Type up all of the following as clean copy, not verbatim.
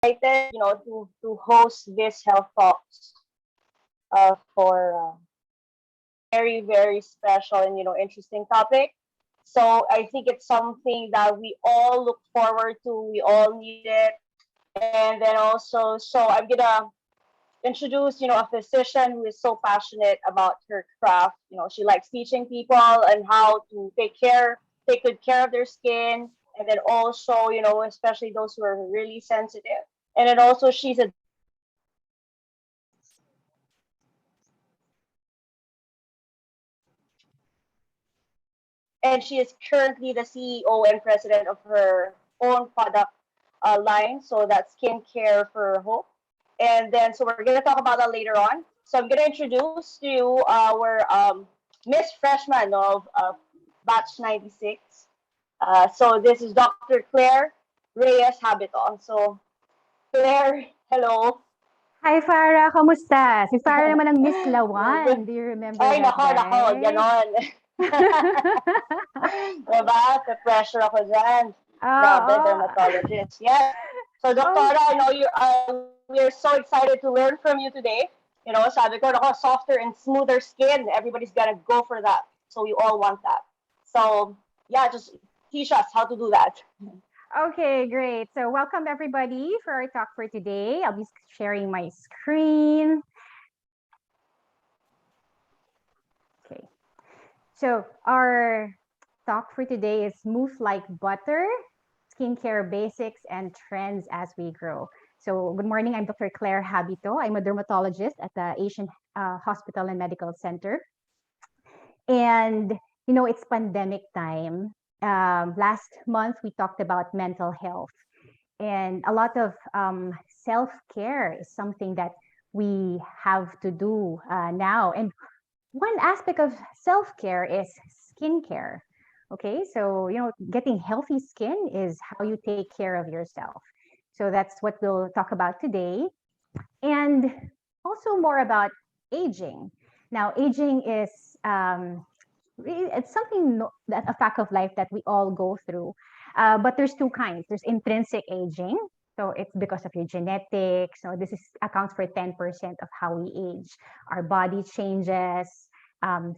excited, to host this health talks for very, very special and, interesting topic. So I think it's something that we all look forward to. We all need it. And then also, so I'm gonna introduce, a physician who is so passionate about her craft. She likes teaching people and how to take good care of their skin, and then also, especially those who are really sensitive. And then also, she's a and she is currently the CEO and president of her own product line. So that's skincare for hope. And then, so we're gonna talk about that later on. So I'm gonna introduce to you our Miss Freshman of Batch 96. So this is Dr. Claire Reyes-Habito. So Claire, hello. Hi, Farah. Kamusta? Si Farah naman ang Miss Lawan. Do you remember Ay, that, nako, guys? ganon. Diba? Pressure ako dyan. Grabe, Oo. dermatologist. Yes. So, Oh, Doctora, I know we're so excited to learn from you today. Sabi ko, nako, softer and smoother skin. Everybody's gonna go for that. So we all want that. So, yeah, just teach us how to do that. okay, great. So, welcome everybody for our talk for today. I'll be sharing my screen. Okay. So, our talk for today is Move Like Butter, Skincare Basics and Trends as We Grow. So, good morning. I'm Dr. Claire Habito. I'm a dermatologist at the Asian Hospital and Medical Center. And, it's pandemic time. Last month, we talked about mental health. And a lot of self care is something that we have to do now. And one aspect of self care is skincare. Okay, so getting healthy skin is how you take care of yourself. So that's what we'll talk about today. And also more about aging. Now, aging is it's something that a fact of life that we all go through. But there's two kinds. There's intrinsic aging. So it's because of your genetics. So this is accounts for 10% of how we age. Our body changes.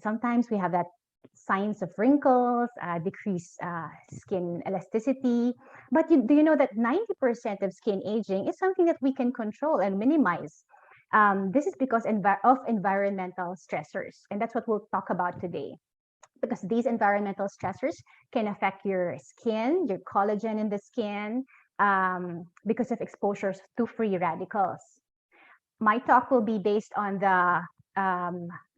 Sometimes we have that signs of wrinkles, decreased skin elasticity. But do you know that 90% of skin aging is something that we can control and minimize? This is because of environmental stressors. And that's what we'll talk about today, because these environmental stressors can affect your skin, your collagen in the skin, because of exposures to free radicals. My talk will be based on the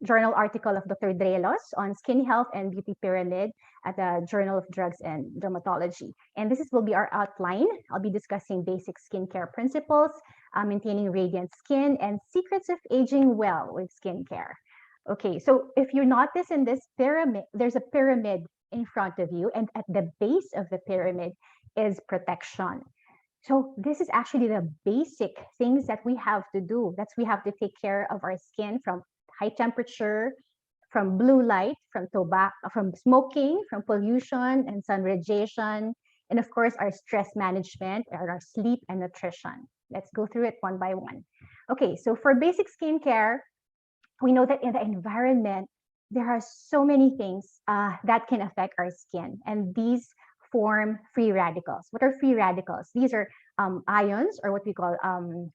journal article of Dr. Drelos on skin health and beauty pyramid at the Journal of Drugs and Dermatology. And will be our outline. I'll be discussing basic skincare principles, maintaining radiant skin, and secrets of aging well with skincare. Okay, so if you notice in this pyramid, there's a pyramid in front of you, and at the base of the pyramid is protection. So this is actually the basic things that we have to do. That's we have to take care of our skin from high temperature, from blue light, from tobacco, from smoking, from pollution and sun radiation, and of course our stress management, our sleep and nutrition. Let's go through it one by one. Okay, so for basic skincare, we know that in the environment, there are so many things that can affect our skin, and these form free radicals. What are free radicals? These are ions, or what we call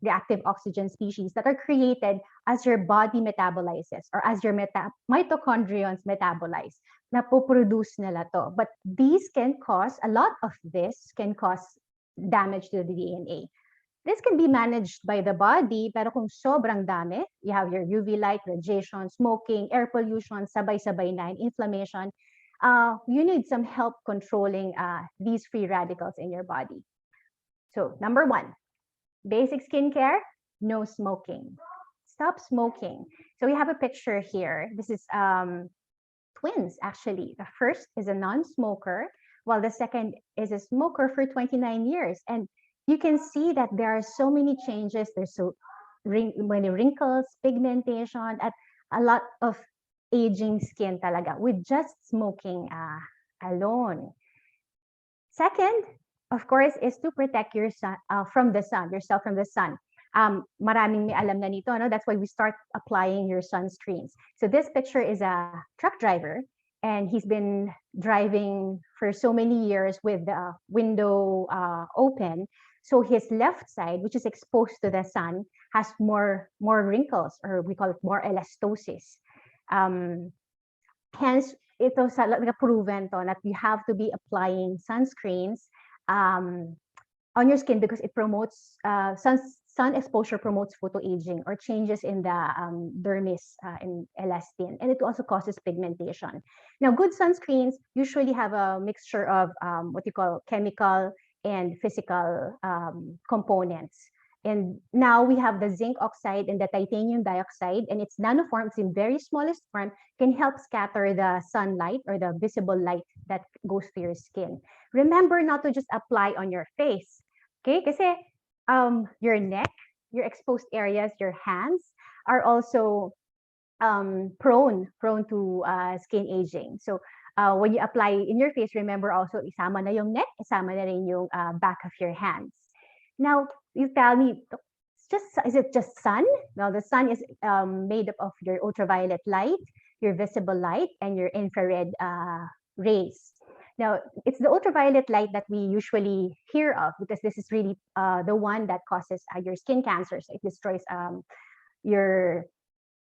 reactive oxygen species, that are created as your body metabolizes, or as your mitochondrions metabolize. Napoproduce nila to. But these can cause, a lot of this can cause damage to the DNA. This can be managed by the body, pero kung sobrang dami, you have your UV light, radiation, smoking, air pollution, sabay-sabay na, and inflammation, you need some help controlling these free radicals in your body. So, number one, basic skincare, no smoking. Stop smoking. So we have a picture here. This is twins, actually. The first is a non-smoker, while the second is a smoker for 29 years. And you can see that there are so many changes. There's so many wrinkles, pigmentation, at a lot of aging skin talaga with just smoking alone. Second, of course, is to protect your sun, from the sun, yourself from the sun. Maraming may alam na nito, no? That's why we start applying your sunscreens. So this picture is a truck driver, and he's been driving for so many years with the window open. So his left side, which is exposed to the sun, has more wrinkles, or we call it more elastosis. Um, Hence, ito sa proven to that you have to be applying sunscreens um, on your skin because it promotes sun exposure promotes photoaging or changes in the dermis and elastin, and it also causes pigmentation. Now, good sunscreens usually have a mixture of what you call chemical and physical components. And now we have the zinc oxide and the titanium dioxide, and its nanoforms in very smallest form can help scatter the sunlight or the visible light that goes to your skin. Remember not to just apply on your face. Okay? Kasi your neck, your exposed areas, your hands are also prone to skin aging. So when you apply in your face, remember also isama na yung neck, isama na rin yung back of your hands. Now, you tell me, is it just sun? Well, the sun is made up of your ultraviolet light, your visible light, and your infrared rays. Now, it's the ultraviolet light that we usually hear of because this is really the one that causes your skin cancers. It destroys your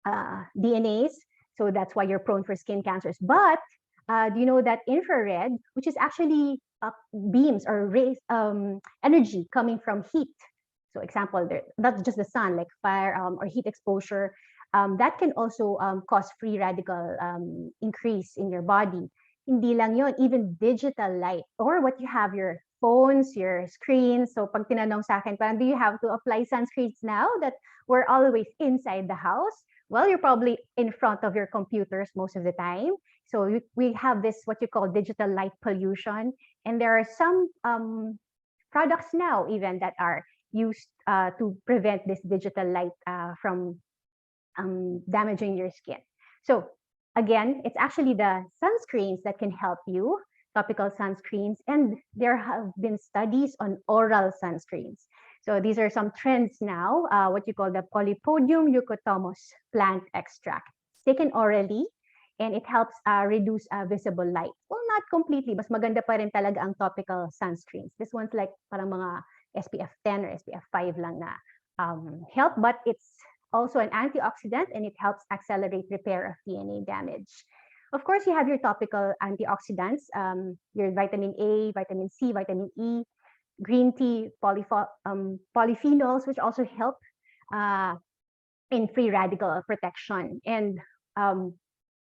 DNAs, so that's why you're prone for skin cancers. But do you know that infrared, which is actually beams or rays, energy coming from heat. So example, not just the sun, like fire or heat exposure, that can also cause free radical increase in your body. Hindi lang yun, even digital light or what you have, your phones, your screens. So pag tinanong sa akin, parang do you have to apply sunscreens now that we're always inside the house? Well, you're probably in front of your computers most of the time. So we have this, what you call digital light pollution. And there are some products now even that are used to prevent this digital light from damaging your skin. So again, it's actually the sunscreens that can help you, topical sunscreens, and there have been studies on oral sunscreens. So these are some trends now, what you call the Polypodium leucotomos plant extract. It's taken orally, and it helps reduce visible light. Well, not completely, mas maganda pa rin talaga ang topical sunscreens. This one's like parang mga SPF 10 or SPF 5 lang na help, but it's also an antioxidant, and it helps accelerate repair of DNA damage. Of course, you have your topical antioxidants, your vitamin A, vitamin C, vitamin E, green tea, polyphenols, which also help in free radical protection. And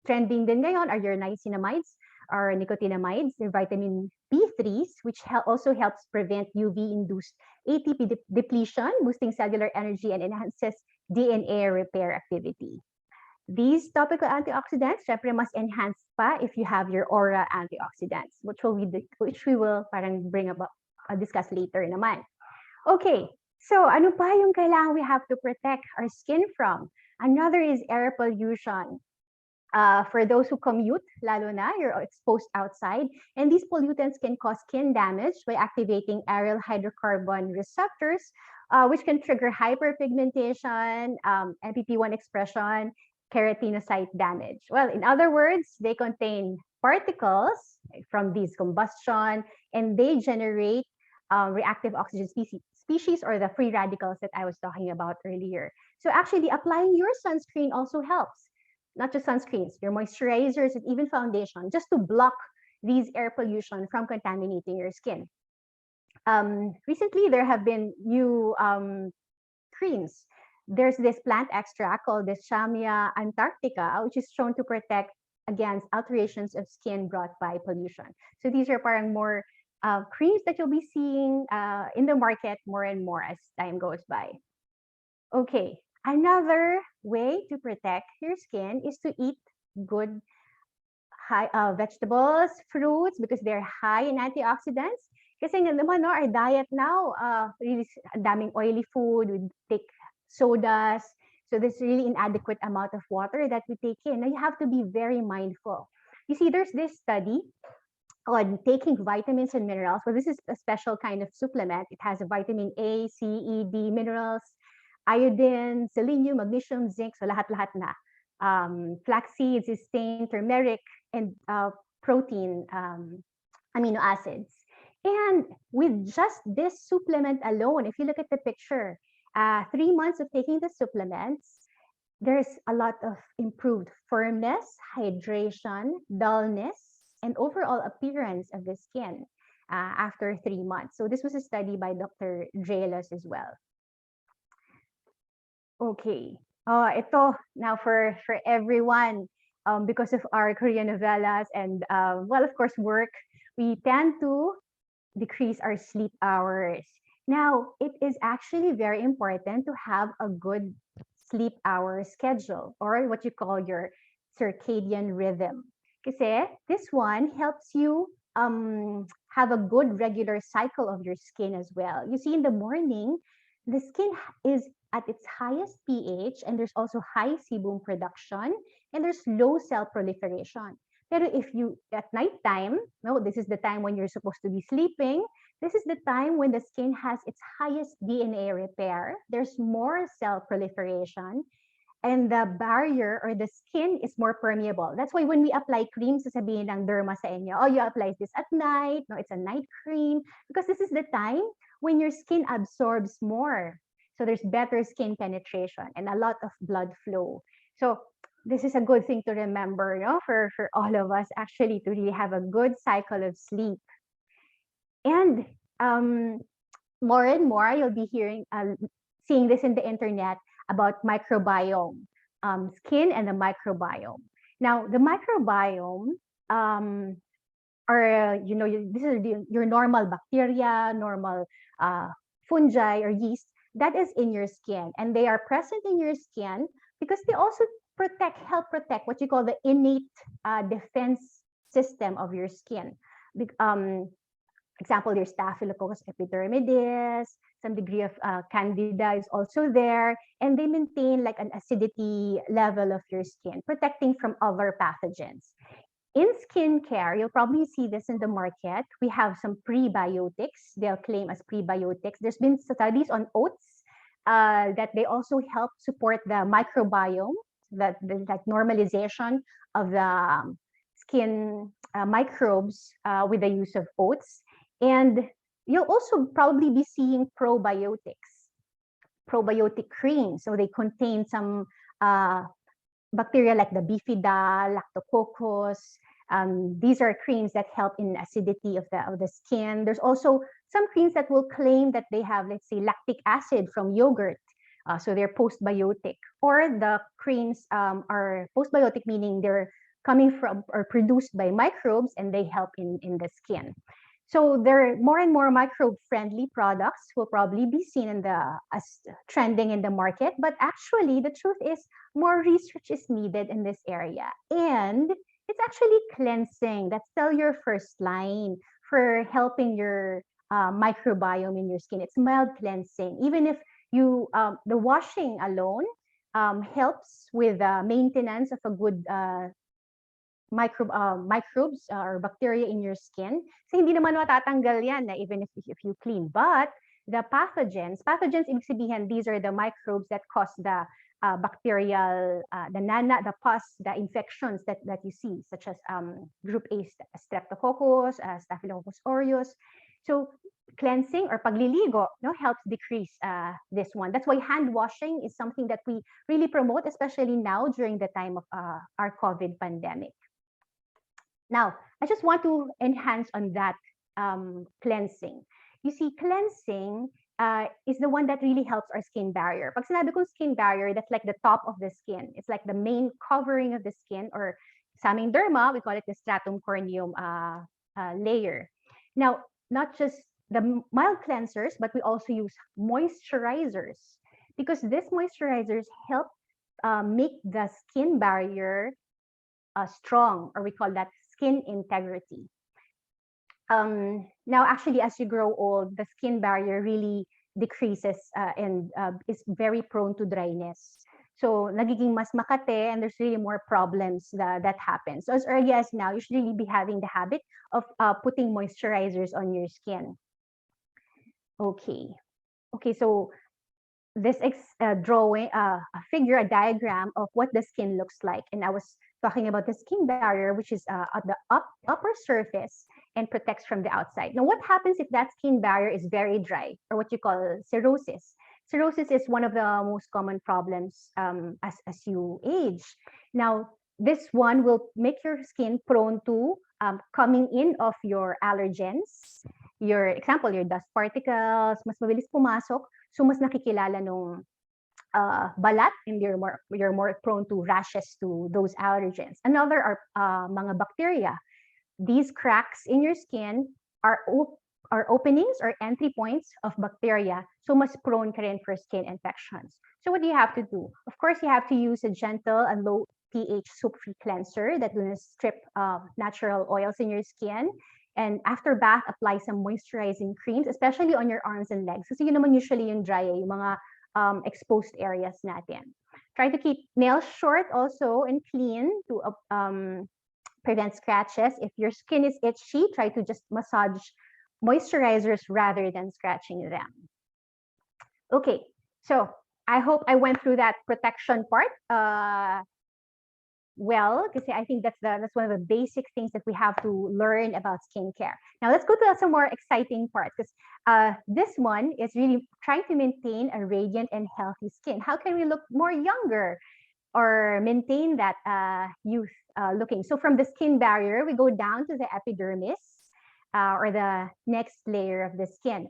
trending din ngayon are your niacinamides or nicotinamides, your vitamin B3s, which also helps prevent UV-induced ATP depletion, boosting cellular energy and enhances DNA repair activity. These topical antioxidants, syempre must enhance pa if you have your aura antioxidants, which we will parang bring about, discuss later naman. Okay, so ano pa yung kailangan we have to protect our skin from? Another is air pollution. For those who commute, lalo na, you're exposed outside, and these pollutants can cause skin damage by activating aryl hydrocarbon receptors, which can trigger hyperpigmentation, NPP1 expression, keratinocyte damage. Well, in other words, they contain particles from these combustion, and they generate reactive oxygen species or the free radicals that I was talking about earlier. So actually, applying your sunscreen also helps. Not just sunscreens, your moisturizers, and even foundation, just to block these air pollution from contaminating your skin. Recently, there have been new creams. There's this plant extract called the Shamia antarctica, which is shown to protect against alterations of skin brought by pollution. So these are parang more creams that you'll be seeing in the market more and more as time goes by. Okay, another way to protect your skin is to eat good vegetables, fruits, because they're high in antioxidants. Kasi nga naman, no, our diet now, really daming oily food, we take sodas, so there's really inadequate amount of water that we take in. Now you have to be very mindful. You see, there's this study on taking vitamins and minerals. Well, this is a special kind of supplement. It has a vitamin A, C, E, D, minerals, iodine, selenium, magnesium, zinc, so lahat-lahat na. Flaxseed, cysteine, turmeric, and protein amino acids. And with just this supplement alone, if you look at the picture, 3 months of taking the supplements, there's a lot of improved firmness, hydration, dullness, and overall appearance of the skin after 3 months. So this was a study by Dr. Drelos as well. Okay. Ito now for everyone. Because of our Korean novellas and well, of course, work, we tend to decrease our sleep hours. Now, it is actually very important to have a good sleep hour schedule or what you call your circadian rhythm. Kasi this one helps you have a good regular cycle of your skin as well. You see, in the morning, the skin is at its highest pH and there's also high sebum production and there's low cell proliferation. Pero if you, at nighttime, no, this is the time when you're supposed to be sleeping. This is the time when the skin has its highest DNA repair. There's more cell proliferation and the barrier or the skin is more permeable. That's why when we apply cream, sasabihin ng derma sa inyo, oh, you apply this at night. No, it's a night cream. Because this is the time when your skin absorbs more. So there's better skin penetration and a lot of blood flow. So this is a good thing to remember, no, for all of us actually to really have a good cycle of sleep. And more and more, you'll be hearing, seeing this in the internet about microbiome, skin and the microbiome. Now, the microbiome are, you know, this is your normal bacteria, normal fungi or yeast that is in your skin, and they are present in your skin because they also help protect what you call the innate defense system of your skin. Example, your Staphylococcus epidermidis, some degree of candida is also there, and they maintain like an acidity level of your skin, protecting from other pathogens. In skincare, you'll probably see this in the market. We have some prebiotics. They'll claim as prebiotics. There's been studies on oats that they also help support the microbiome, that like normalization of the skin microbes with the use of oats. And you'll also probably be seeing probiotics, probiotic creams. So they contain some bacteria like the bifida, lactococcus. These are creams that help in acidity of the skin. There's also some creams that will claim that they have, let's say, lactic acid from yogurt. So they're postbiotic. Or the creams are postbiotic, meaning they're coming from or produced by microbes and they help in the skin. So there are more and more microbe-friendly products will probably be seen in as trending in the market. But actually, the truth is more research is needed in this area. And it's actually cleansing. That's still your first line for helping your microbiome in your skin. It's mild cleansing. Even if you, the washing alone helps with maintenance of a good microbes or bacteria in your skin. So hindi naman matatanggal yan even if you clean. But the pathogens ibig sabihin, these are the microbes that cause the bacterial, the pus, the infections that you see, such as group A streptococcus, staphylococcus aureus. So cleansing or pagliligo helps decrease this one. That's why hand washing is something that we really promote, especially now during the time of our COVID pandemic. Now, I just want to enhance on that cleansing. You see, cleansing is the one that really helps our skin barrier. Pag sinabi kong skin barrier, that's like the top of the skin. It's like the main covering of the skin, or sa aming derma, we call it the stratum corneum layer. Now, not just the mild cleansers, but we also use moisturizers, because these moisturizers help make the skin barrier strong, or we call that skin integrity. Now, actually, as you grow old, the skin barrier really decreases and is very prone to dryness. So nagiging mas makate, and there's really more problems that happen. So as early as now, you should really be having the habit of putting moisturizers on your skin. Okay. Okay, so this drawing a figure, a diagram of what the skin looks like. And I was talking about the skin barrier, which is at the upper surface and protects from the outside. Now, what happens if that skin barrier is very dry, or what you call cirrhosis? Cirrhosis is one of the most common problems as you age. Now, this one will make your skin prone to coming in of your allergens, your example, your dust particles, mas mabilis pumasok. So mas nakikilala nung balat, and you're more prone to rashes to those allergens. Another are mga bacteria. These cracks in your skin are openings or entry points of bacteria. So mas prone ka rin for skin infections. So what do you have to do? Of course, you have to use a gentle and low pH soap-free cleanser that will strip natural oils in your skin. And after bath, apply some moisturizing creams, especially on your arms and legs. Kasi yun naman usually yung dry, yung mga exposed areas natin. Try to keep nails short also and clean to prevent scratches. If your skin is itchy, try to just massage moisturizers rather than scratching them. Okay, so I hope I went through that protection part well, because I think that's one of the basic things that we have to learn about skincare. Now let's go to some more exciting parts, because this one is really trying to maintain a radiant and healthy skin. How can we look more younger or maintain that youth looking? So from the skin barrier, we go down to the epidermis, or the next layer of the skin.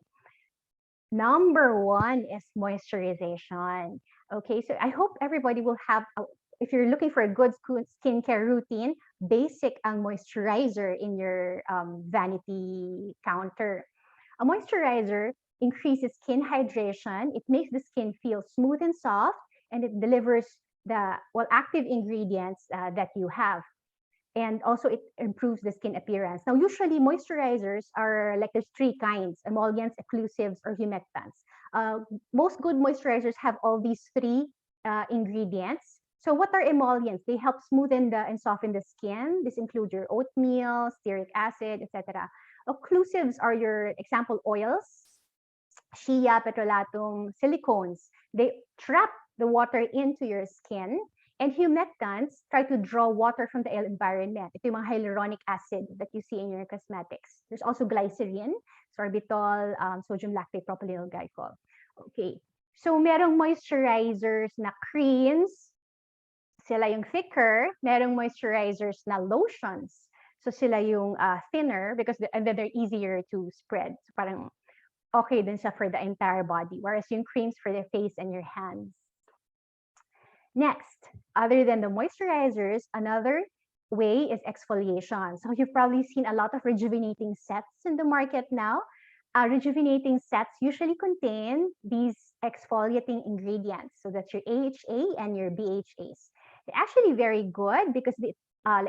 Number one is moisturization. Okay, so I hope everybody will have if you're looking for a good skincare routine, basic ang moisturizer in your vanity counter. A moisturizer increases skin hydration. It makes the skin feel smooth and soft, and it delivers the active ingredients that you have. And also it improves the skin appearance. Now, usually moisturizers are like there's three kinds: emollients, occlusives, or humectants. Most good moisturizers have all these three ingredients. So what are emollients? They help smoothen and soften the skin. This includes your oatmeal, stearic acid, etc. Occlusives are your example oils, shea, petrolatum, silicones. They trap the water into your skin. And humectants try to draw water from the environment. Ito yung mga hyaluronic acid that you see in your cosmetics. There's also glycerin, sorbitol, sodium lactate, propylyl glycol. Okay. So merong moisturizers na creams, sila yung thicker. Merong moisturizers na lotions. So sila yung thinner, and then they're easier to spread. So parang okay din siya for the entire body. Whereas yung creams for the face and your hands. Next, other than the moisturizers, another way is exfoliation. So you've probably seen a lot of rejuvenating sets in the market now. Rejuvenating sets usually contain these exfoliating ingredients. So that's your AHA and your BHAs. They're actually very good because, like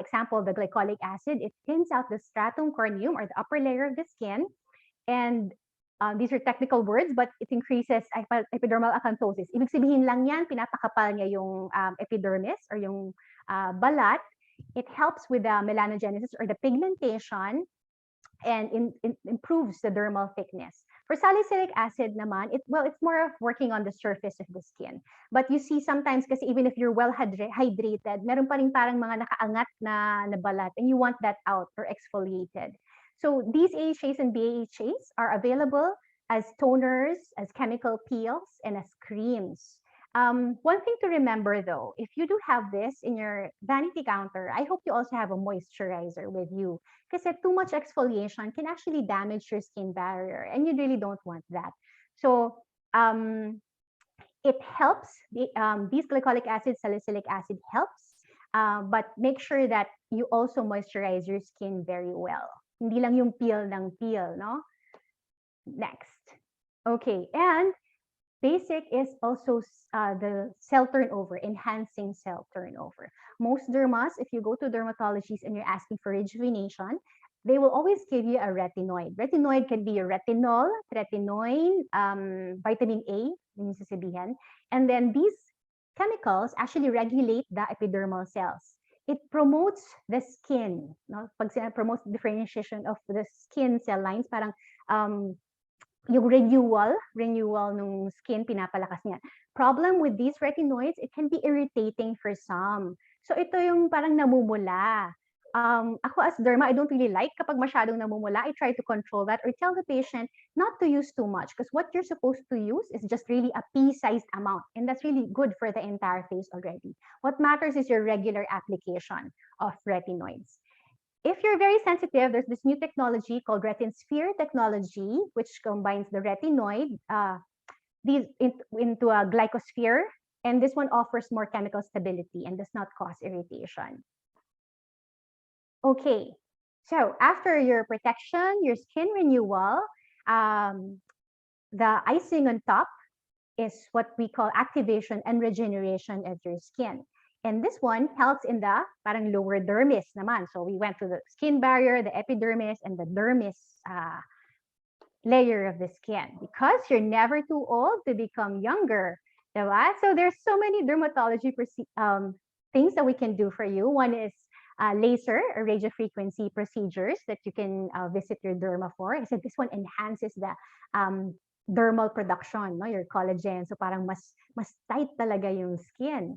example, the glycolic acid, it thins out the stratum corneum, or the upper layer of the skin. And these are technical words, but it increases epidermal acanthosis. Ibig sabihin lang yan, pinapakapal niya yung epidermis or yung balat. It helps with the melanogenesis or the pigmentation, and improves the dermal thickness. For salicylic acid naman, it's more of working on the surface of the skin. But you see sometimes, kasi even if you're well hydrated, meron pa rin parang mga nakaangat na balat, and you want that out or exfoliated. So these AHAs and BHAs are available as toners, as chemical peels, and as creams. One thing to remember though, if you do have this in your vanity counter, I hope you also have a moisturizer with you, because too much exfoliation can actually damage your skin barrier, and you really don't want that. So it helps, these glycolic acid, salicylic acid helps, but make sure that you also moisturize your skin very well. Hindi lang yung peel ng peel, no? Next. Okay, and basic is also the cell turnover, enhancing cell turnover. Most dermas, if you go to dermatologists and you're asking for rejuvenation, they will always give you a retinoid. Retinoid can be your retinol, tretinoin, vitamin A, yun yung sasabihin. And then these chemicals actually regulate the epidermal cells. It promotes the skin, no? Pag promotes differentiation of the skin cell lines, parang yung renewal ng skin, pinapalakas niya. Problem with these retinoids, it can be irritating for some. So ito yung parang namumula. Ako as derma, I don't really like kapag masyadong namumula. I try to control that or tell the patient not to use too much because what you're supposed to use is just really a pea-sized amount, and that's really good for the entire face already. What matters is your regular application of retinoids. If you're very sensitive, there's this new technology called retin sphere technology, which combines the retinoid into a glycosphere, and this one offers more chemical stability and does not cause irritation. Okay, so after your protection, your skin renewal, the icing on top is what we call activation and regeneration of your skin. And this one helps in the parang lower dermis naman. So we went to the skin barrier, the epidermis, and the dermis layer of the skin. Because you're never too old to become younger, diba? So there's so many dermatology things that we can do for you. One is laser or radiofrequency procedures that you can visit your derma for. I said this one enhances the dermal production, no, your collagen. So parang mas tight talaga yung skin.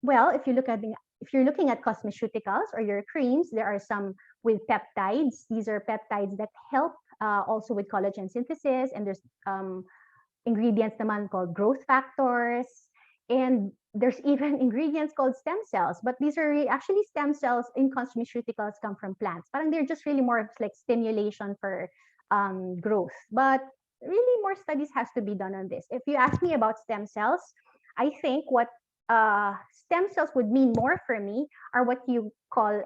Well, if you're looking at cosmeceuticals or your creams, there are some with peptides. These are peptides that help also with collagen synthesis, and there's ingredients naman called growth factors, and there's even ingredients called stem cells, but these are actually stem cells in cosmeceuticals come from plants. Parang they're just really more of like stimulation for growth, but really more studies has to be done on this. If you ask me about stem cells, I think what stem cells would mean more for me are what you call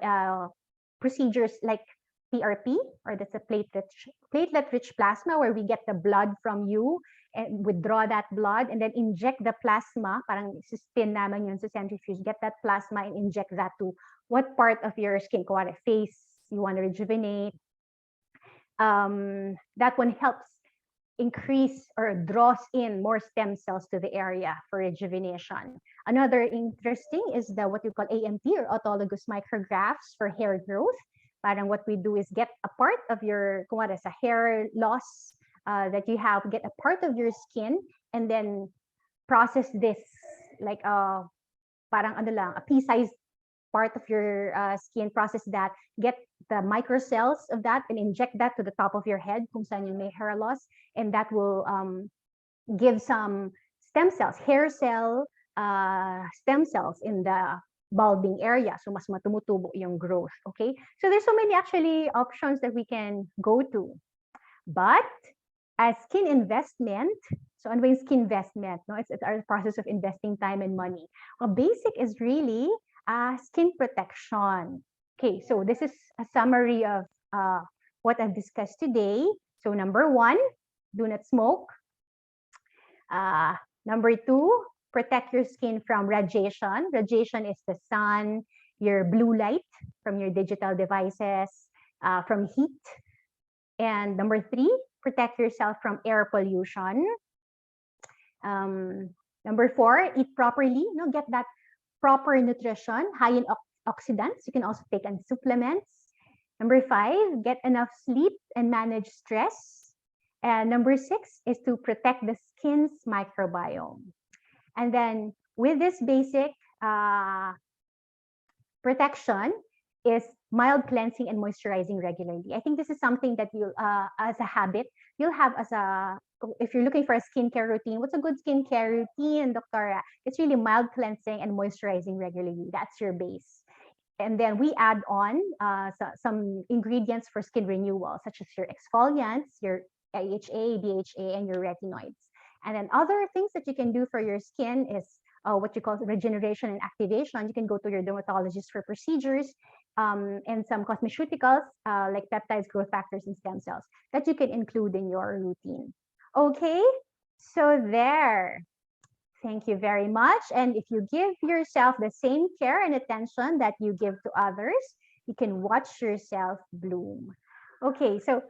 procedures like PRP, or that's a platelet-rich plasma, where we get the blood from you and withdraw that blood and then inject the plasma, parang spin naman yun sa centrifuge, get that plasma and inject that to what part of your skin, kuwari face, you want to rejuvenate. That one helps increase or draws in more stem cells to the area for rejuvenation. Another interesting is the what you call AMP, or autologous micrographs for hair growth. Parang what we do is get a part of your, kung wala, sa hair loss that you have, get a part of your skin and then process this like parang ano lang, a pea-sized part of your skin, process that, get the microcells of that and inject that to the top of your head kung saan yung may hair loss, and that will give some stem cells, hair cell stem cells in the balding area. So mas matumutubo yung growth, okay? So there's so many actually options that we can go to. But as skin investment, so ano ba yung skin investment? No? It's our process of investing time and money. Well, basic is really skin protection. Okay, so this is a summary of what I've discussed today. So number 1, do not smoke. Number 2, protect your skin from radiation. Radiation is the sun, your blue light from your digital devices, from heat. And number 3, protect yourself from air pollution. Number 4, eat properly. No, get that proper nutrition, high in oxidants. You can also take on supplements. Number 5, get enough sleep and manage stress. And number 6 is to protect the skin's microbiome. And then with this basic protection is mild cleansing and moisturizing regularly. I think this is something that you, as a habit, you'll have as a, if you're looking for a skincare routine, what's a good skincare routine, Doctora? It's really mild cleansing and moisturizing regularly. That's your base. And then we add on some ingredients for skin renewal, such as your exfoliants, your AHA, BHA, and your retinoids. And then other things that you can do for your skin is what you call regeneration and activation. You can go to your dermatologist for procedures, and some cosmeceuticals like peptides, growth factors, and stem cells that you can include in your routine. Okay, so there. Thank you very much. And if you give yourself the same care and attention that you give to others, you can watch yourself bloom. Okay, so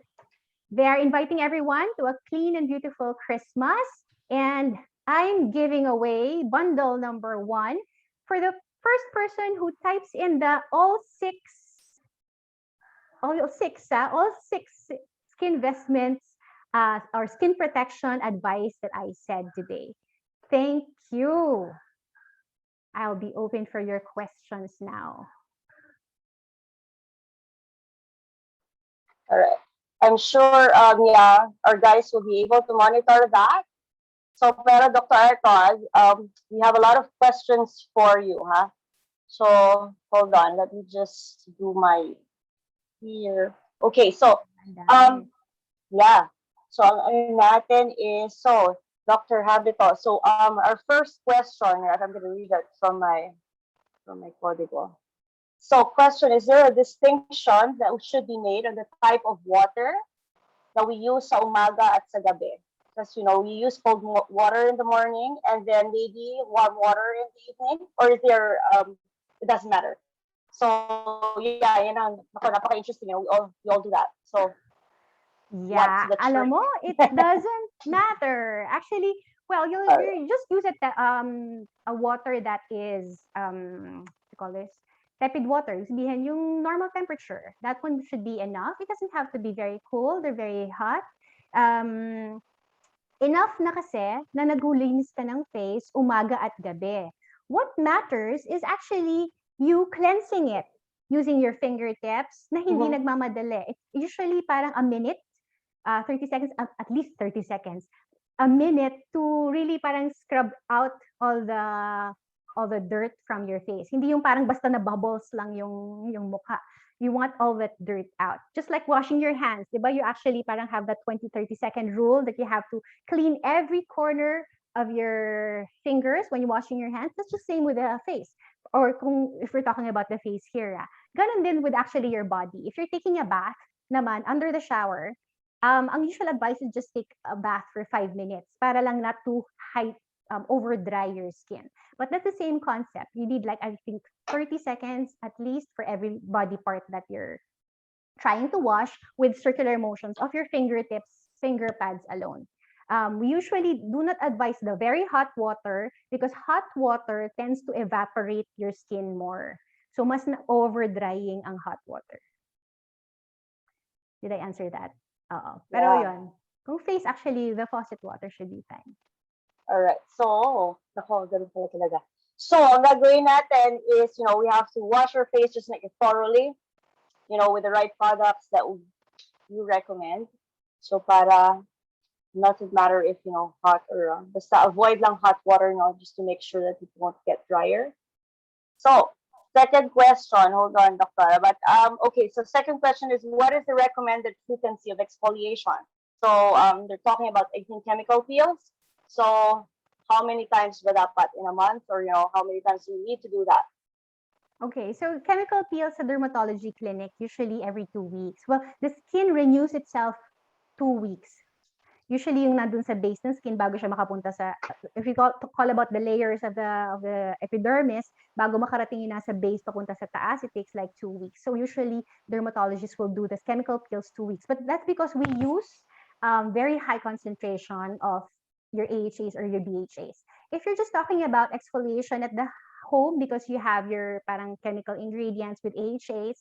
they are inviting everyone to a clean and beautiful Christmas. And I'm giving away bundle number 1 for the first person who types in the all six skin vestments or skin protection advice that I said today. Thank you. I'll be open for your questions now. All right. I'm sure, yeah, our guys will be able to monitor that. So, pero Dr. Arcod, we have a lot of questions for you, huh? So, hold on. Let me just do my here. Okay, so, Ang dami. um, yeah. So, ang ano natin is, so, Dr. Habito. So, our first question, right, I'm going to read it from my código. So, question, is there a distinction that should be made on the type of water that we use sa umaga at sa gabi? Because, we use cold water in the morning and then maybe warm water in the evening, or is there, it doesn't matter. So, yeah, napaka-interesting. We all do that. So, what's Yeah, the trick? alam mo, it doesn't matter. Actually, well, All right. you just use a water that is what you call this? Tepid water. Sabihin yung normal temperature. That one should be enough. It doesn't have to be very cold or very hot. Um, enough na kasi na nagulinis ka ng face umaga at gabi. What matters is actually you cleansing it using your fingertips na hindi Mm-hmm. nagmamadali. It's usually parang a minute 30 seconds, at least 30 seconds, a minute to really parang scrub out all the dirt from your face. Hindi yung parang basta na bubbles lang yung mukha. You want all that dirt out. Just like washing your hands, di ba? You actually parang have that 20-30 second rule that you have to clean every corner of your fingers when you're washing your hands. That's the same with the face. Or if we're talking about the face here, ganun din with actually your body. If you're taking a bath naman under the shower, ang usual advice is just take a bath for 5 minutes para lang not to over dry your skin. But that's the same concept. You need like, I think, 30 seconds at least for every body part that you're trying to wash with circular motions of your fingertips, finger pads alone. We usually do not advise the very hot water because hot water tends to evaporate your skin more. So mas na over-drying ang hot water. Did I answer that? Oo. Pero Yeah. yun, kung face, actually, the faucet water should be fine. Alright. So, nako, ganun pala talaga. So, ang gagawin natin is, we have to wash our face just like thoroughly, with the right products that you recommend. So, para doesn't matter if, hot or, basta avoid lang hot water, just to make sure that it won't get drier. So, second question, hold on, Doctor. But, okay, so second question is, what is the recommended frequency of exfoliation? So, they're talking about 18 chemical peels. So, how many times ba dapat in a month, or how many times do you need to do that? Okay, so chemical peels sa dermatology clinic, usually every 2 weeks. Well, the skin renews itself 2 weeks. Usually yung nandun sa base ng skin bago siya makapunta sa, if we call about the layers of the epidermis, bago makarating yung nasa base papunta sa taas, it takes like 2 weeks. So usually dermatologists will do this chemical peels 2 weeks. But that's because we use very high concentration of your AHAs or your BHAs. If you're just talking about exfoliation at the home because you have your parang chemical ingredients with AHAs,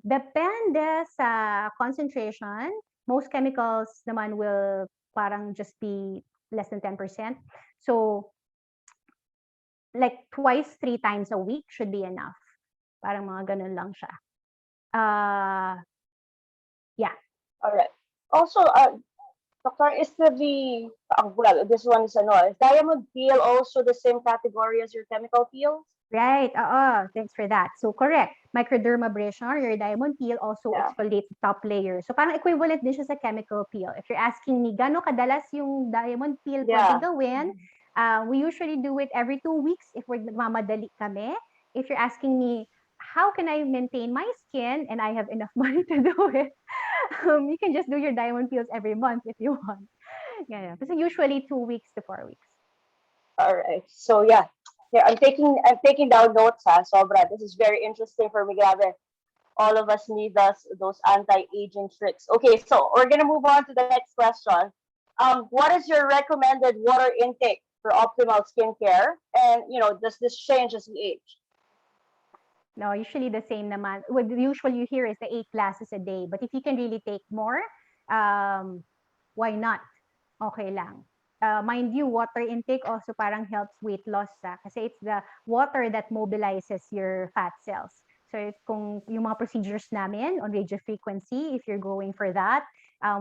depende sa concentration. Most chemicals naman will parang just be less than 10%. So, like twice, 3 times a week should be enough. Parang mga ganun lang siya. Yeah. All right. Also, Doctor, well, this one is diamond peel also the same category as your chemical peels? Right. Thanks for that. So, correct. Microdermabrasion or your diamond peel also Yeah. exfoliates the top layer. So, parang equivalent din siya sa chemical peel. If you're asking me, gano'ng kadalas yung diamond peel pwede gawin? We usually do it every 2 weeks if we're nagmamadali kami. If you're asking me, how can I maintain my skin and I have enough money to do it? You can just do your diamond peels every month if you want. Yeah. So, usually 2 weeks to 4 weeks. All right. So yeah, I'm taking down notes, sobra. This is very interesting for me, grabe. All of us need those anti-aging tricks. Okay, so we're gonna move on to the next question. What is your recommended water intake for optimal skincare? And does this change as we age? No, usually the same naman. What usually you hear is the 8 glasses a day. But if you can really take more, why not? Okay lang. Mind you, water intake also parang helps weight loss kasi it's the water that mobilizes your fat cells. So kung yung mga procedures namin on radio frequency, if you're going for that,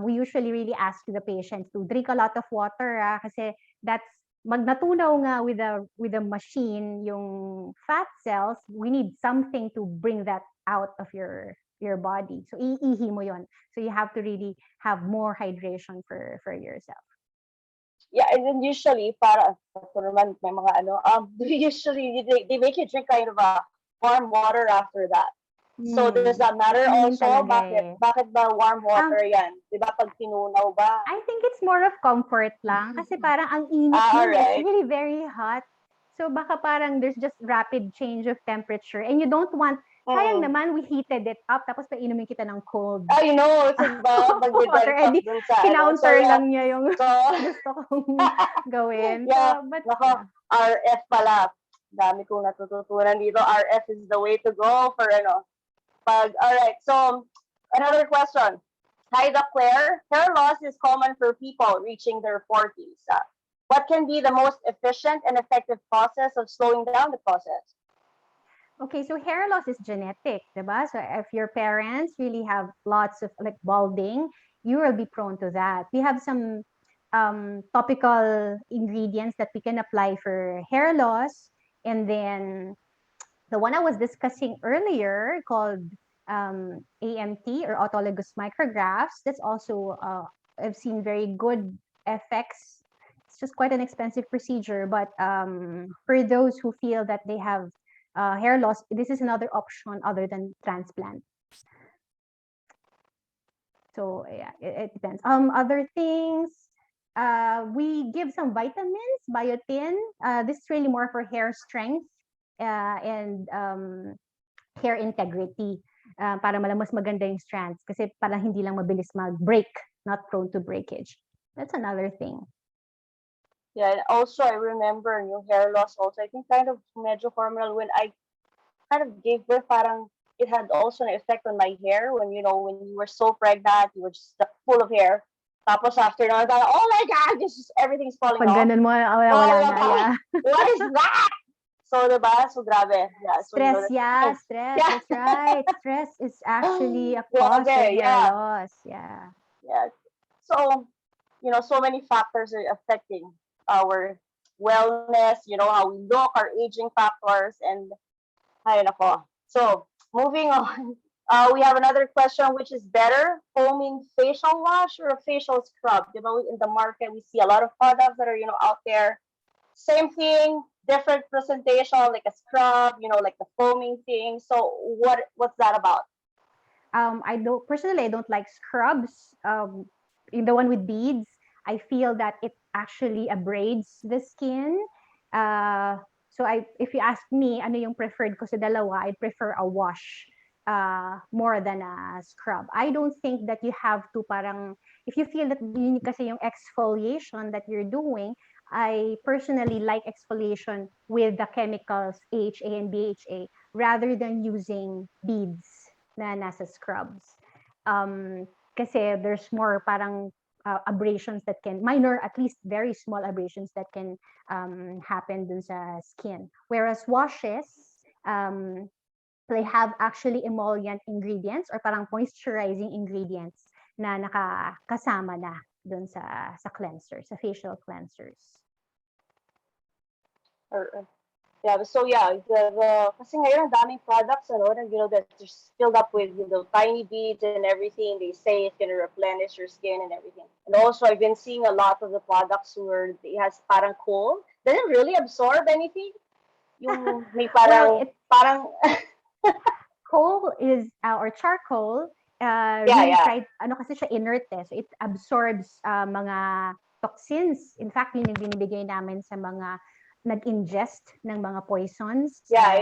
we usually really ask the patients to drink a lot of water kasi that's natunaw nga with the machine yung fat cells, we need something to bring that out of your body. So iihi mo yon. So you have to really have more hydration for yourself. Yeah, and then usually, para ako naman, may mga usually they make you drink kind of a warm water after that. So does that matter Inumin also? talaga eh. Bakit ba warm water yan? Di ba pag tinunaw ba? I think it's more of comfort lang kasi parang ang init nun, it's Alright. really very hot. So baka parang there's just rapid change of temperature and you don't want, sayang naman we heated it up tapos painumin kita ng cold I know, so ba, water. magde-dent up Edi dun sa kinounter lang niya yung So, gusto kong gawin. yeah, So, but nako, RF pala. Dami kong natututunan dito. RF is the way to go for alright, so another question. Hi, Doc Claire. Hair loss is common for people reaching their 40s. What can be the most efficient and effective process of slowing down the process? okay, so hair loss is genetic, diba? So if your parents really have lots of like balding, you will be prone to that. We have some topical ingredients that we can apply for hair loss. And then the one I was discussing earlier called AMT or autologous micrographs, that's also, I've seen very good effects. It's just quite an expensive procedure, but for those who feel that they have hair loss, this is another option other than transplant. So yeah, it depends. Other things, we give some vitamins, biotin. This is really more for hair strength and hair integrity. Para mas maganda yung strands kasi para hindi lang mabilis mag-break, not prone to breakage. That's another thing. Yeah, and also I remember yung hair loss also. I think kind of medyo hormonal when I kind of gave birth, parang it had also an effect on my hair when when you were so pregnant, you were just full of hair. Tapos after na, oh my God, everything's falling Pag off. ganun mo, wala na. Yeah. What is that? So, diba? So, grabe. Yeah. So, stress, stress. Yeah. That's right. Stress is actually a cause of hair loss. Yeah. Yeah. So, so many factors are affecting our wellness, how we look, our aging factors, and ay nako. So, moving on. We have another question, which is better, foaming facial wash or a facial scrub? In the market, we see a lot of products that are, out there. Same thing, different presentation, like a scrub, like the foaming thing. So, what's that about? I don't like scrubs. In the one with beads, I feel that it actually abrades the skin. So if you ask me, ano yung preferred ko sa dalawa, I'd prefer a wash more than a scrub. I don't think that you have to parang, if you feel that yun kasi yung exfoliation that you're doing, I personally like exfoliation with the chemicals AHA and BHA rather than using beads na nasa scrubs. Kasi there's more parang abrasions that can, minor, at least very small abrasions that can happen dun sa skin. Whereas washes, they have actually emollient ingredients or parang moisturizing ingredients na nakakasama na dun sa cleansers, sa facial cleansers. Yeah, so yeah, kasi ngayon ang daming products, that just filled up with, tiny beads and everything. They say it's gonna replenish your skin and everything. And also, I've been seeing a lot of the products where it has parang coal. Does it really absorb anything? Yung may parang, coal is, or charcoal, ano kasi siya inert so it absorbs mga toxins. In fact, yun yung binibigay namin sa mga nag-ingest ng mga poisons. Sa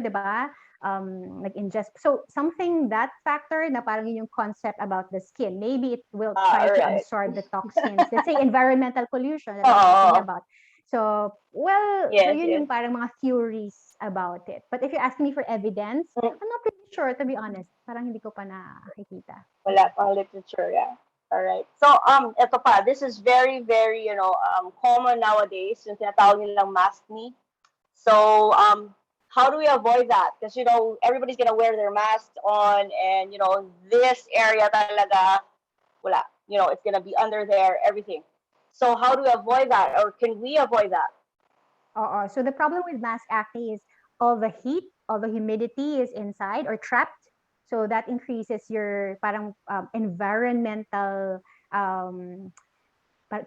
diba? ingest. So something that factor na parang yun yung concept about the skin. Maybe it will Ah, try all to right. absorb the toxins. Let's say environmental pollution that I'm talking Oo. about. So, well, so Yes, yun yes. yung parang mga theories about it. But if you ask me for evidence, Mm, I'm not pretty sure, to be honest. Parang hindi ko pa nakikita. wala pang literature, yeah. All right. So, ito pa. This is very, very, common nowadays. Yung tinatawag nilang mask me. So, how do we avoid that? Because, everybody's gonna wear their masks on, and, this area talaga, wala. It's gonna be under there, everything. So, how do we avoid that, or can we avoid that? So the problem with mask acne is all the heat, all the humidity is inside or trapped. So that increases your parang environmental um,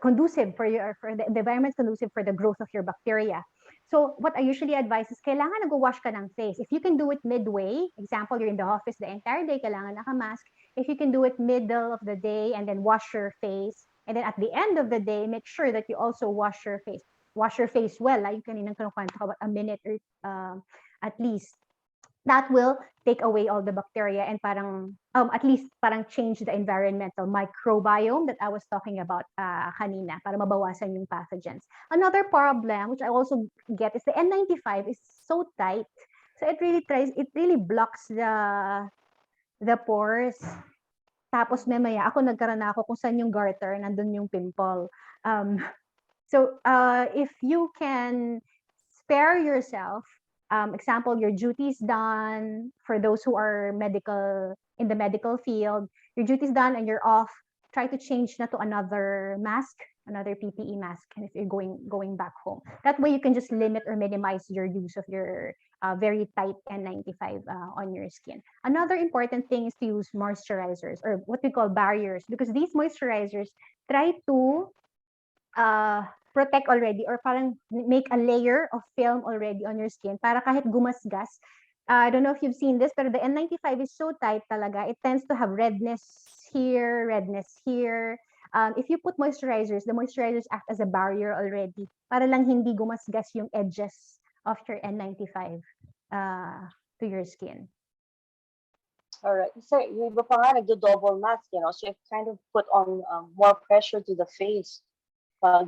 conducive for the environment conducive for the growth of your bacteria. So what I usually advise is kailangan nag-wash ka ng face. If you can do it midway, example, you're in the office the entire day, kailangan naka-mask. If you can do it middle of the day and then wash your face, and then at the end of the day, make sure that you also wash your face. Wash your face well. Like kaninang kinukwento ko about a minute or at least that will take away all the bacteria and parang at least parang change the environmental microbiome that I was talking about kanina para mabawasan yung pathogens. Another problem which I also get is the N95 is so tight. So it really blocks the pores. Tapos mamaya ako nagkaroon na ako kung saan yung garter, nandun yung pimple. So if you can spare yourself, example, your duty's done for those who are in the medical field, your duty's done and you're off, try to change na to another mask, another PPE mask, and if you're going back home. That way you can just limit or minimize your use of your very tight N95 on your skin. Another important thing is to use moisturizers or what we call barriers because these moisturizers try to uh, protect already or parang make a layer of film already on your skin para kahit gumasgas. I don't know if you've seen this, but the N95 is so tight talaga. It tends to have redness here, redness here. If you put moisturizers, the moisturizers act as a barrier already para lang hindi gumasgas yung edges of your N95 to your skin. All right. Kasi yung iba pa nga nagdo-double mask, so it kind of put on more pressure to the face. Pag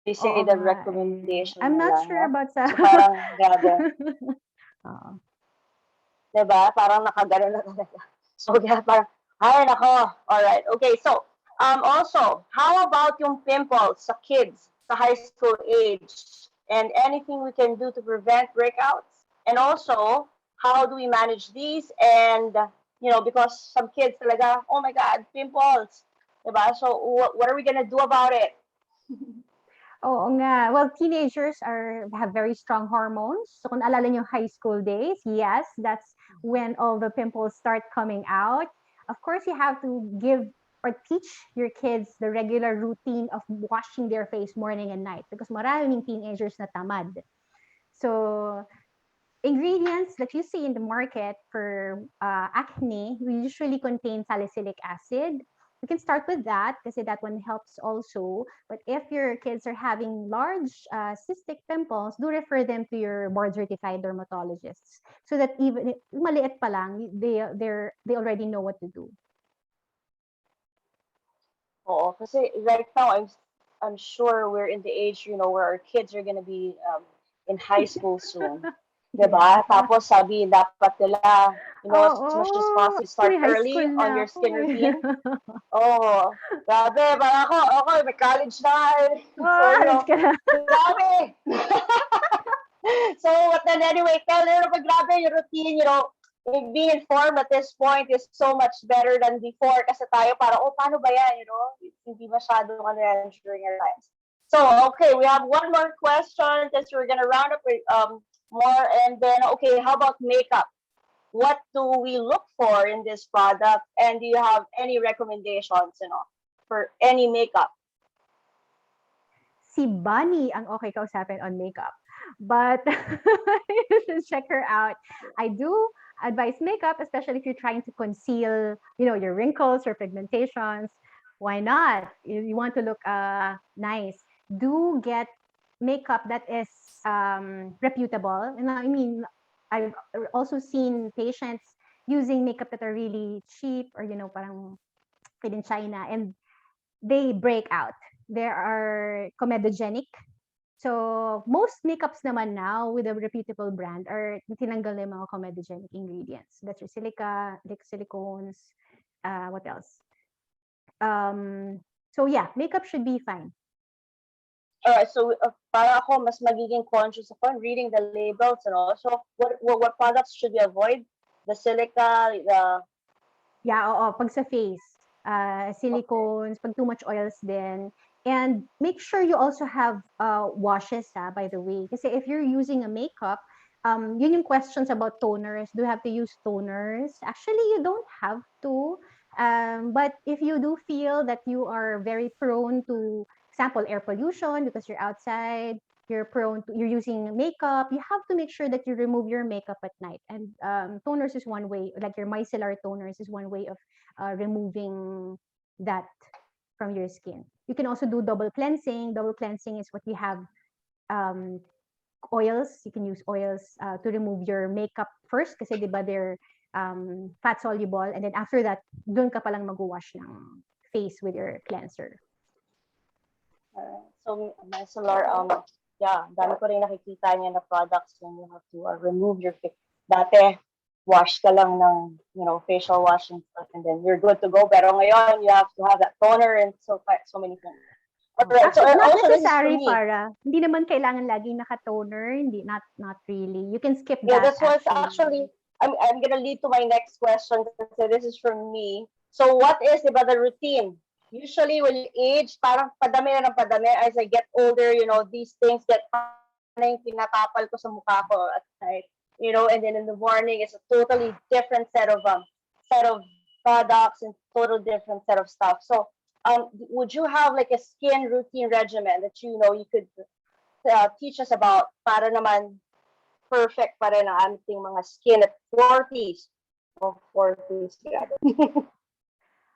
they say Oo the nga eh. recommendation I'm not nila, sure about sa... So parang grabe. Oo. Diba? Parang nakagano na talaga. So yeah, parang, ay nako. Alright, okay. So, also, how about yung pimples sa kids sa high school age? And anything we can do to prevent breakouts? And also, how do we manage these? And, because some kids talaga, oh my God, pimples. Diba? So, what are we gonna do about it? Oo nga. Well, teenagers have very strong hormones. So kung naalala niyo high school days, yes, that's when all the pimples start coming out. Of course, you have to give or teach your kids the regular routine of washing their face morning and night because maraming teenagers na tamad. So ingredients that you see in the market for acne usually contain salicylic acid. We can start with that because that one helps also. But if your kids are having large cystic pimples, do refer them to your board certified dermatologists so that even maliit pa lang, they already know what to do. Oo, kasi right now I'm sure we're in the age, where our kids are gonna be in high school soon. Yeah. 'Diba? Tapos sabi dapat nila, as much as Oo, possible, start actually high early school on na your ako skin eh. routine. Oh, grabe, parang ako, may college na nga eh. So, Oh, halos ka na. grabe. So, but then anyway, tell her, but grabe yung routine, being informed at this point is so much better than before kasi tayo para, oh, paano ba yan, hindi masyadong ano yan during our times. So, okay, we have one more question since we're gonna round up with more, and then, okay, how about makeup? What do we look for in this product, and do you have any recommendations, for any makeup? Si Bunny ang okay kausapin on makeup. But you should check her out. I do advise makeup, especially if you're trying to conceal, your wrinkles or pigmentations. Why not? You want to look nice. Do get makeup that is reputable. And I mean, I've also seen patients using makeup that are really cheap or parang made in China, and they break out. There are comedogenic. So most makeups naman now with a reputable brand are tinanggal na yung mga comedogenic ingredients. That's your silica, like silicones, what else? So yeah, makeup should be fine. Alright, so para ako, mas magiging conscious ako in reading the labels and also what products should we avoid? The silica, the... Yeah, oo, pag sa face, Okay. silicones, pag too much oils din. And make sure you also have washes, by the way. Kasi if you're using a makeup, yun yung questions about toners. Do you have to use toners? Actually, you don't have to. But if you do feel that you are very prone to, example, air pollution because you're outside, you're using makeup, you have to make sure that you remove your makeup at night. And toners is one way, like your micellar toners is one way of removing that from your skin. You can also do double cleansing. Double cleansing is what we have, um, oils. You can use oils to remove your makeup first kasi di ba they're fat soluble, and then after that, dun ka palang mag-wash ng face with your cleanser. So, micellar, yeah, dami ko rin nakikita niya na products when you have to remove your face. Dati, wash ka lang ng, facial wash and stuff, and then you're good to go. Pero ngayon, you have to have that toner and so many things. Alright, so Actually, not also this is for necessary, me. para hindi naman kailangan laging naka-toner, hindi, not really. You can skip Yeah, that this was actually. actually, I'm gonna lead to my next question kasi this is from me. So what is, diba, the routine? Usually when you age, parang padami na ng padami. As I get older, these things get na yung tinatapal ko sa mukha ko at night. And then in the morning, it's a totally different set of products and total different set of stuff. So, would you have like a skin routine regimen that you could teach us about para naman perfect pa rin ang ating mga skin at 40s. O 40s, grabe.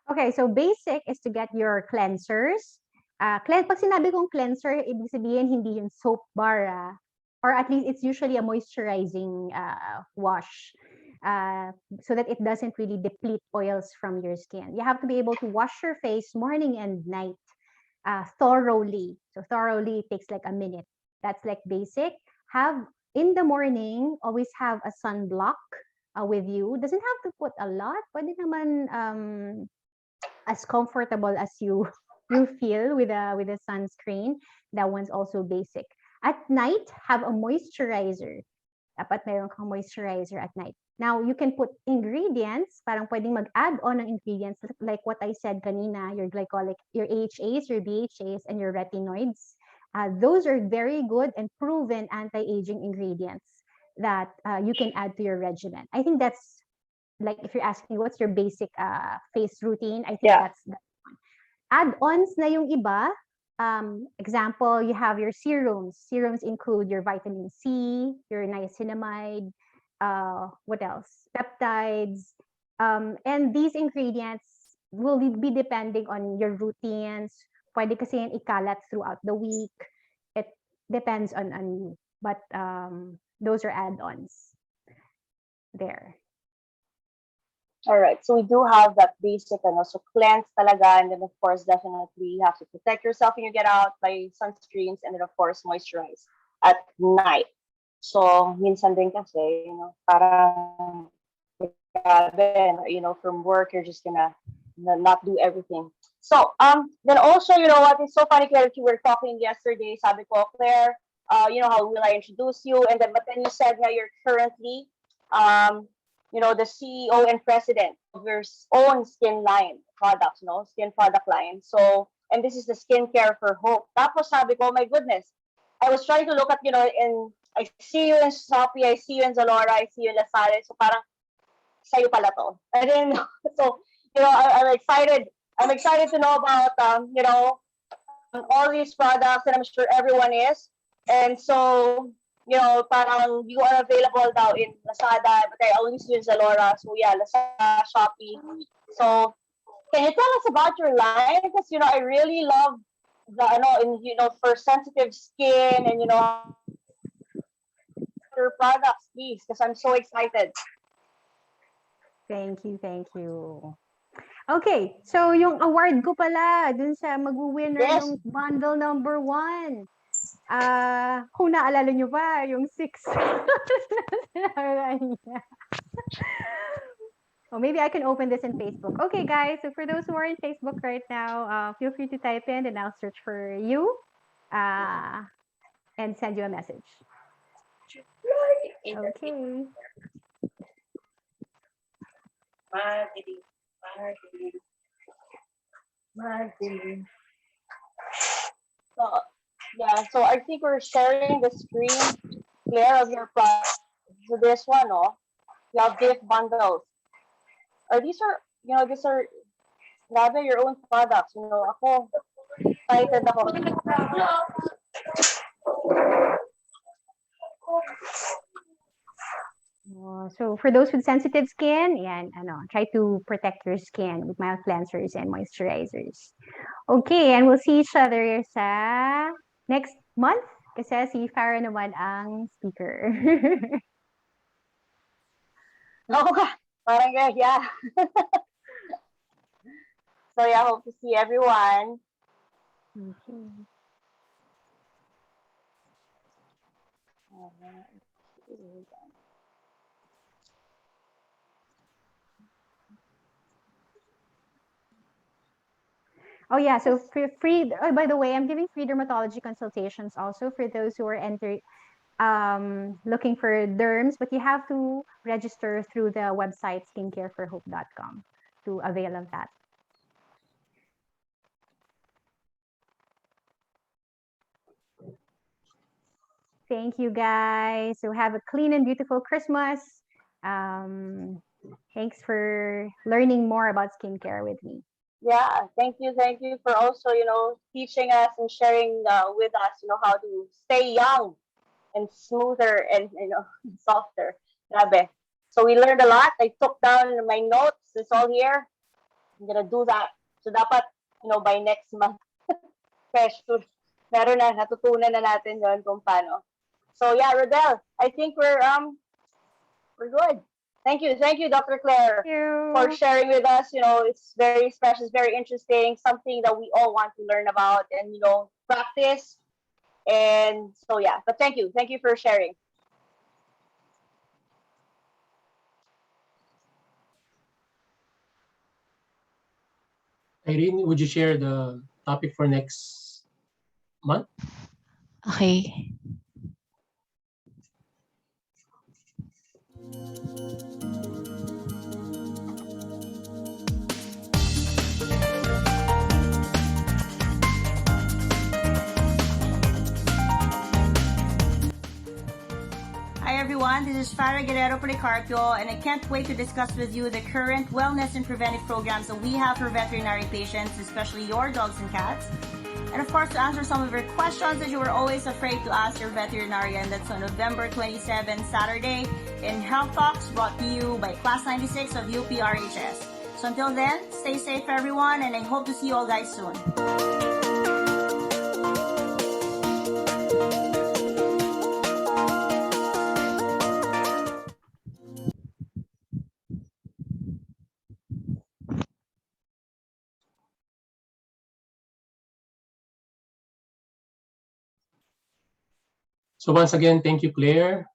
Okay, so basic is to get your cleansers. Pag sinabi kong cleanser, ibig sabihin hindi yung soap bar, or at least it's usually a moisturizing wash, so that it doesn't really deplete oils from your skin. You have to be able to wash your face morning and night thoroughly. So thoroughly takes like a minute. That's like basic. Have in the morning, always have a sunblock with you. Doesn't have to put a lot. Pwede naman as comfortable as you feel with a sunscreen. That one's also basic. At night, have a moisturizer. Dapat meron kang moisturizer at night. Now, you can put ingredients, parang pwedeng mag-add on ng ingredients like what I said kanina, your glycolic, your AHAs, your BHAs, and your retinoids. Those are very good and proven anti-aging ingredients that you can add to your regimen. I think that's, like, if you're asking what's your basic face routine, I think Yeah. that's one. Add-ons na yung iba. Example, you have your serums. Serums include your vitamin C, your niacinamide, what else? Peptides. And these ingredients will be depending on your routines. Pwede kasi yan ikalat throughout the week. It depends on you. But those are add-ons there. All right. So we do have that basic and also cleanse talaga. And then, of course, definitely you have to protect yourself when you get out by sunscreens. And then, of course, moisturize at night. So, minsan din kasi, parang, grabe, from work, you're just gonna not do everything. So, then also, what is so funny, Claire, you were talking yesterday, sabi ko, Claire, how will I introduce you? And then, but then you said now you're currently, the CEO and president of your own skin line products, skin product line. So, and this is the skincare for hope. Tapos sabi ko, oh my goodness, I was trying to look at, and I see you in Shopee, I see you in Zalora, I see you in Lazada. So parang, sa'yo pala to. And then, so, I'm excited. I'm excited to know about, all these products, and I'm sure everyone is. And so, parang you are available now in Lazada, but I only use Zalora. So yeah, Lazada, Shopee. So can you tell us about your line? Because I really love the for sensitive skin, and your products, please, because I'm so excited. Thank you, thank you. Okay, so yung award ko pala dun sa mag-winner Yes. ng bundle number 1. Kung naalala nyo pa, yung 6. Oh, maybe I can open this in Facebook. Okay, guys, so for those who are in Facebook right now, feel free to type in and I'll search for you and send you a message. Okay. So, yeah, so I think we're sharing the screen clear of your product. So this one, oh, you have gift bundles. These are, grabe, your own products. Ako, excited ako. So for those with sensitive skin, try to protect your skin with mild cleansers and moisturizers. Okay, and we'll see each other sa next month kasi si Farah naman ang speaker. No, parang yeah. So yeah, hope to see everyone. Okay. Oh yeah, so for free. Oh, by the way, I'm giving free dermatology consultations also for those who are looking for derms, but you have to register through the website skincareforhope.com to avail of that. Thank you, guys. So have a clean and beautiful Christmas. Thanks for learning more about skincare with me. Yeah, thank you for also, teaching us and sharing with us, how to stay young and smoother and, softer. Grabe. So we learned a lot. I took down my notes. It's all here. I'm gonna do that. So dapat, by next month, fresh food. Meron na, natutunan na natin yon kung paano. So yeah, Rodel, I think we're good. Thank you, Dr. Claire, for sharing with us. It's very special, it's very interesting, something that we all want to learn about and practice. And so yeah, but thank you for sharing. Irene, would you share the topic for next month? Okay. Hi everyone, this is Farah Guerrero Policarpio, and I can't wait to discuss with you the current wellness and preventive programs that we have for veterinary patients, especially your dogs and cats. And of course, to answer some of your questions that you were always afraid to ask your veterinarian. That's on November 27, Saturday, in Health Talks, brought to you by Class 96 of UPRHS. So until then, stay safe everyone, and I hope to see you all guys soon. So once again, thank you, Claire.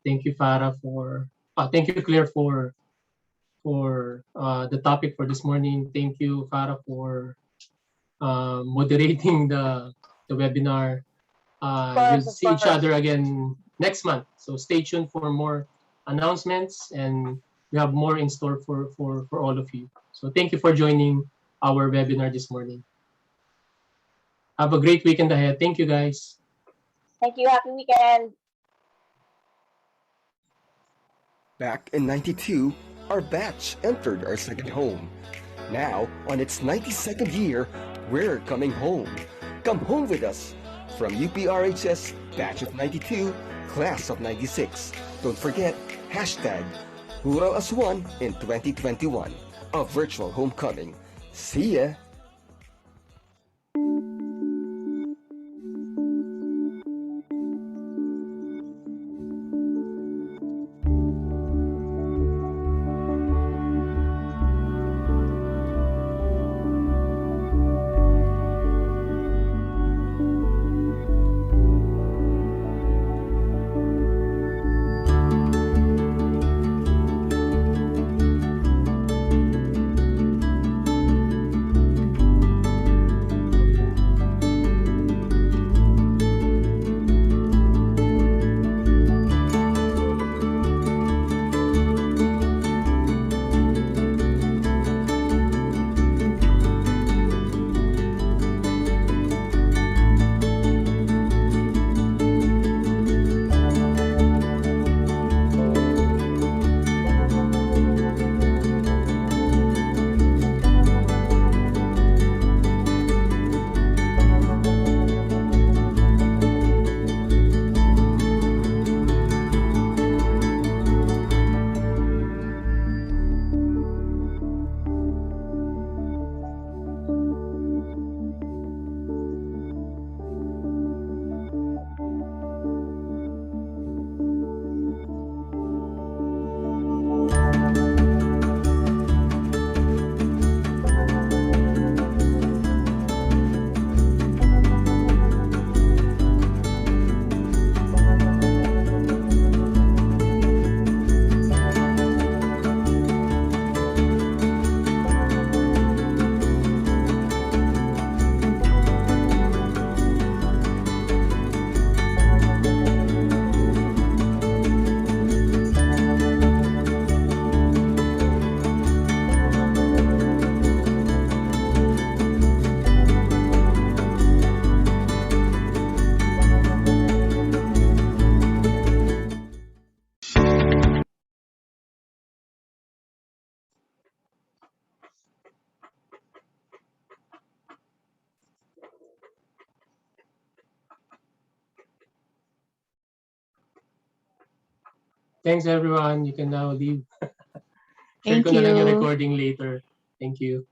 Thank you, Farah, thank you, Claire, for the topic for this morning. Thank you, Farah, for moderating the webinar. We'll see each other again next month. So stay tuned for more announcements, and we have more in store for all of you. So thank you for joining our webinar this morning. Have a great weekend ahead. Thank you, guys. Thank you. Happy weekend. Back in 92, our batch entered our second home. Now, on its 92nd year, we're coming home. Come home with us from UPRHS Batch of 92, Class of 96. Don't forget, hashtag Rural as One in 2021, a virtual homecoming. See ya! Thanks, everyone. You can now leave. Share Thank ko na lang yung you. recording later. Thank you.